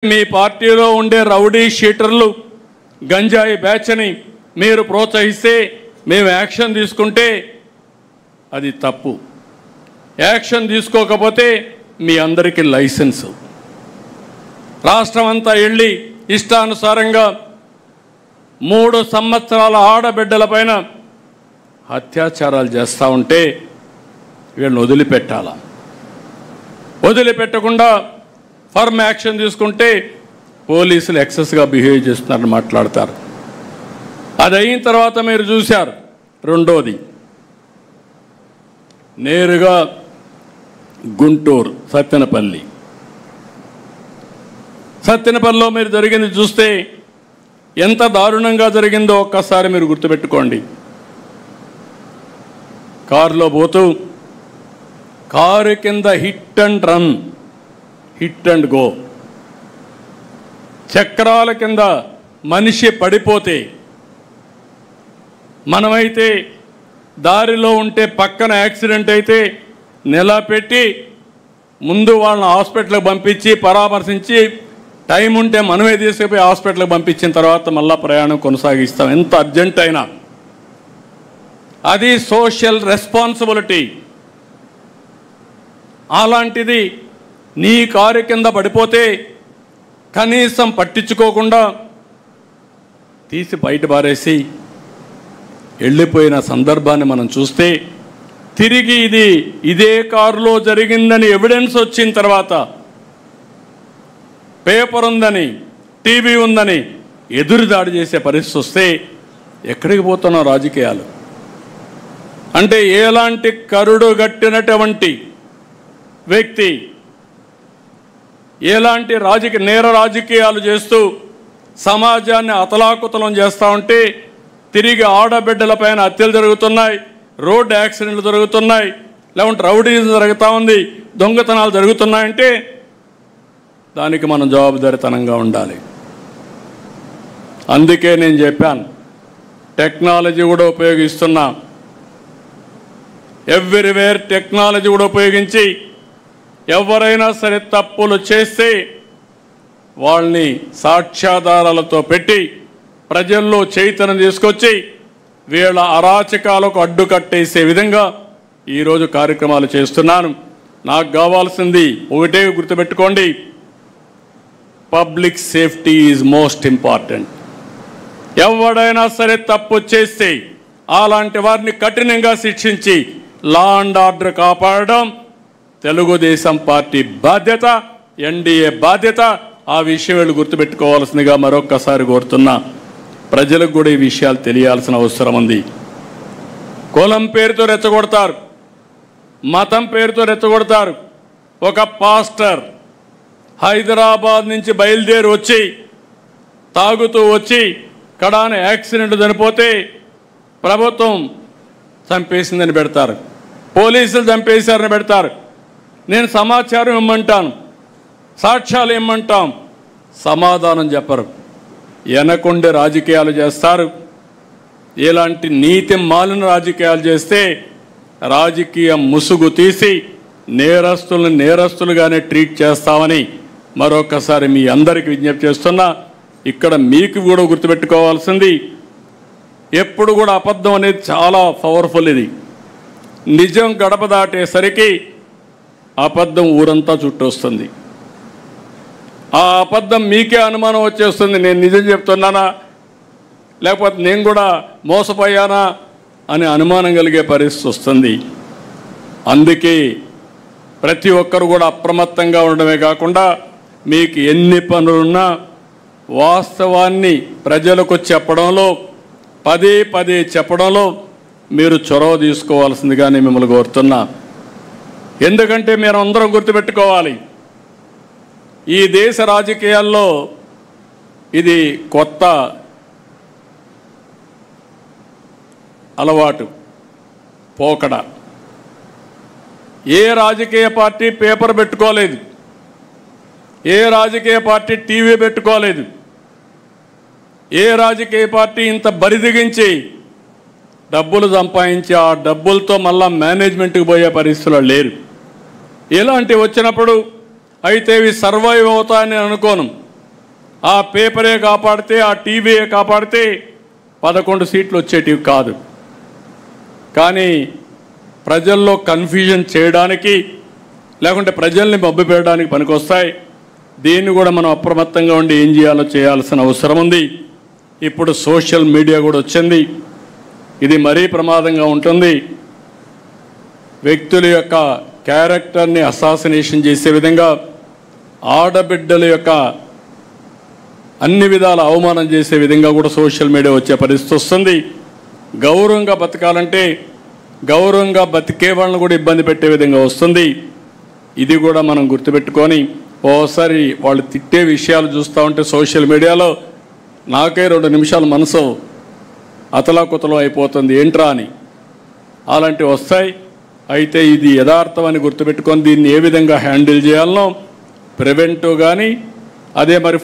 మీ పార్టీలో ఉండే రౌడీ షీటర్లు గంజాయి బ్యాచ్ని మీరు ప్రోత్సహిస్తే మేము యాక్షన్ తీసుకుంటే అది తప్పు. యాక్షన్ తీసుకోకపోతే మీ అందరికీ లైసెన్స్ రాష్ట్రం అంతా వెళ్ళి ఇష్టానుసారంగా 3 సంవత్సరాల ఆడబిడ్డలపైన అత్యాచారాలు చేస్తూ ఉంటే వీళ్ళని వదిలిపెట్టాలా? వదిలిపెట్టకుండా ఫర్మ్ యాక్షన్ తీసుకుంటే పోలీసులు ఎక్సెస్గా బిహేవ్ చేస్తున్నారని మాట్లాడతారు. అది అయిన తర్వాత మీరు చూశారు. రెండోది నేరుగా గుంటూరు సత్తెనపల్లిలో మీరు జరిగింది చూస్తే ఎంత దారుణంగా జరిగిందో ఒక్కసారి మీరు గుర్తుపెట్టుకోండి. కారులో పోతూ కారు కింద హిట్ అండ్ గో, చక్రాల కింద మనిషి పడిపోతే మనమైతే దారిలో ఉంటే పక్కన యాక్సిడెంట్ అయితే నిలబెట్టి ముందు వాళ్ళని హాస్పిటల్కి పంపించి పరామర్శించి టైం ఉంటే మనమే తీసుకుపోయి హాస్పిటల్కి పంపించిన తర్వాత మళ్ళీ ప్రయాణం కొనసాగిస్తాం, ఎంత అర్జెంట్ అయినా. అది సోషల్ రెస్పాన్సిబిలిటీ. అలాంటిది నీ కారు కింద పడిపోతే కనీసం పట్టించుకోకుండా తీసి బయట పారేసి వెళ్ళిపోయిన సందర్భాన్ని మనం చూస్తే తిరిగి ఇదే కారులో జరిగిందని ఎవిడెన్స్ వచ్చిన తర్వాత పేపర్ ఉందని టీవీ ఉందని ఎదురుదాడి చేసే పరిస్థితి వస్తే ఎక్కడికి పోతున్నాం రాజకీయాలు? అంటే ఎలాంటి కరుడు గట్టినటువంటి వ్యక్తి ఎలాంటి నేర రాజకీయాలు చేస్తూ సమాజాన్ని అతలాకుతలం చేస్తూ ఉంటే తిరిగి ఆడబిడ్డలపైన హత్యలు జరుగుతున్నాయి, రోడ్డు యాక్సిడెంట్లు జరుగుతున్నాయి, లేకుంటే రౌడీజం జరుగుతూ ఉంది, దొంగతనాలు జరుగుతున్నాయంటే దానికి మనం జవాబుదారీతనంగా ఉండాలి. అందుకే నేను చెప్పాను, టెక్నాలజీ కూడా ఉపయోగిస్తున్నా. ఎవ్రీవేర్ టెక్నాలజీ కూడా ఉపయోగించి ఎవరైనా సరే తప్పులు చేస్తే వాళ్ళని సాక్ష్యాధారాలతో పెట్టి ప్రజల్లో చైతన్యం తీసుకొచ్చి వీళ్ళ అరాచకాలకు అడ్డుకట్టేసే విధంగా ఈరోజు కార్యక్రమాలు చేస్తున్నాను. నాకు కావాల్సింది ఒకటే గుర్తుపెట్టుకోండి, public safety is most important. ఎవడైనా సరే తప్పు చేస్తే అలాంటి వారిని కఠినంగా శిక్షించి లా అండ్ ఆర్డర్ కాపాడడం తెలుగుదేశం పార్టీ బాధ్యత, ఎన్డీఏ బాధ్యత. ఆ విషయం వీళ్ళు గుర్తుపెట్టుకోవాల్సిందిగా మరొక్కసారి కోరుతున్నా. ప్రజలకు కూడా ఈ విషయాలు తెలియాల్సిన అవసరం ఉంది. కులం పేరుతో రెచ్చగొడతారు, మతం పేరుతో రెచ్చగొడతారు. ఒక పాస్టర్ హైదరాబాద్ నుంచి బయలుదేరి వచ్చి తాగుతూ వచ్చి కడాన యాక్సిడెంట్ చనిపోతే ప్రభుత్వం చంపేసిందని పెడతారు, పోలీసులు చంపేశారని పెడతారు. నేను సమాచారం ఇమ్మంటాను, సాక్ష్యాలు ఇమ్మంటాం, సమాధానం చెప్పరు. వెనకుండే రాజకీయాలు చేస్తారు. ఇలాంటి నీతి మాలిన రాజకీయాలు చేస్తే రాజకీయ ముసుగు తీసి నేరస్తులను నేరస్తులుగానే ట్రీట్ చేస్తామని మరొకసారి మీ అందరికీ విజ్ఞప్తి చేస్తున్నా. ఇక్కడ మీకు కూడా గుర్తుపెట్టుకోవాల్సింది, ఎప్పుడు కూడా అబద్ధం అనేది చాలా పవర్ఫుల్. ఇది నిజం గడప దాటేసరికి అబద్ధం ఊరంతా చుట్టొస్తుంది. ఆ అబద్ధం మీకే అనుమానం వచ్చేస్తుంది, నేను నిజం చెప్తున్నానా లేకపోతే నేను కూడా మోసపోయానా అని అనుమానం కలిగే పరిస్థితి వస్తుంది. అందుకే ప్రతి ఒక్కరు కూడా అప్రమత్తంగా ఉండడమే కాకుండా మీకు ఎన్ని పనులున్నా వాస్తవాన్ని ప్రజలకు చెప్పడంలో పదే చెప్పడంలో మీరు చొరవ తీసుకోవాల్సిందిగా నేను మిమ్మల్ని కోరుతున్నా. ఎందుకంటే మీరు అందరం గుర్తుపెట్టుకోవాలి, ఈ దేశ రాజకీయాల్లో ఇది కొత్త అలవాటు, పోకడ. ఏ రాజకీయ పార్టీ పేపర్ పెట్టుకోలేదు, ఏ రాజకీయ పార్టీ టీవీ పెట్టుకోలేదు, ఏ రాజకీయ పార్టీ ఇంత బరిదిగించి డబ్బులు సంపాదించి ఆ డబ్బులతో మళ్ళా మేనేజ్మెంట్కి పోయే పరిస్థితులు లేరు. ఇలాంటివి వచ్చినప్పుడు అయితే ఇవి సర్వైవ్ అవుతాయని అనుకోను. ఆ పేపరే కాపాడితే, ఆ టీవీయే కాపాడితే 11 సీట్లు వచ్చేటివి కాదు. కానీ ప్రజల్లో కన్ఫ్యూజన్ చేయడానికి, లేకుంటే ప్రజల్ని మభ్యపెట్టడానికి పనికొస్తాయి. దీన్ని కూడా మనం అప్రమత్తంగా ఉండి ఏం చేయాలో చేయాల్సిన అవసరం ఉంది. ఇప్పుడు సోషల్ మీడియా కూడా వచ్చింది. ఇది మరీ ప్రమాదంగా ఉంటుంది. వ్యక్తుల యొక్క క్యారెక్టర్ని అసాసినేషన్ చేసే విధంగా, ఆడబిడ్డల యొక్క అన్ని విధాల అవమానం చేసే విధంగా కూడా సోషల్ మీడియా వచ్చే పరిస్థితి వస్తుంది. గౌరవంగా బతకాలంటే గౌరవంగా బతికే వాళ్ళని కూడా ఇబ్బంది పెట్టే విధంగా వస్తుంది. ఇది కూడా మనం గుర్తుపెట్టుకొని, ఓసారి వాళ్ళు తిట్టే విషయాలు చూస్తూ ఉంటే సోషల్ మీడియాలో నాకే 2 నిమిషాలు మనసు అతలాకుతలం అయిపోతుంది, ఏంట్రా అని. అలాంటివి వస్తాయి. అయితే ఇది యథార్థం అని గుర్తుపెట్టుకొని దీన్ని ఏ విధంగా హ్యాండిల్ చేయాలనో ప్రివెంటివ్ కానీ, అదే మరి